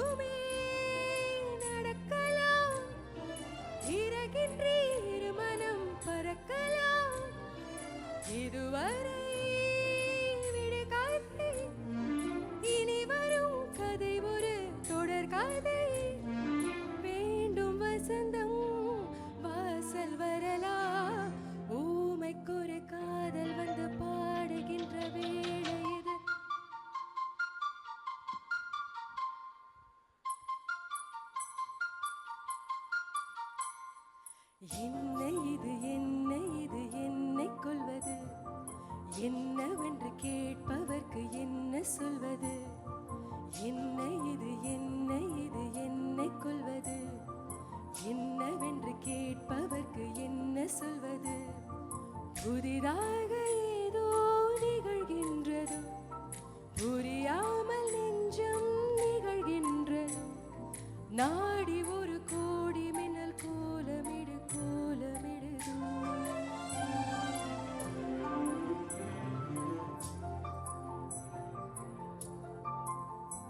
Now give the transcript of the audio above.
எதுவுமே நடக்கலாம், இறகின்றி இருமனம் பறக்கலாம். இதுவரை விடுகாதை, இனி வரும் கதை ஒரு தொடர் கதை. வேண்டும் வசந்தம் வாசல் வரலாம், ஊமைக்கொரு காதல் வந்து பாடுகின்ற வேளை இது. என்ன இது என்ன இது என்னை கொள்வது, என்னவென்று கேட்பவர்க்கு என்ன சொல்வது. என்ன இது என்ன இது என்னை கொள்வது, என்னவென்று கேட்பவர்க்கு என்ன சொல்வது. புதிதாக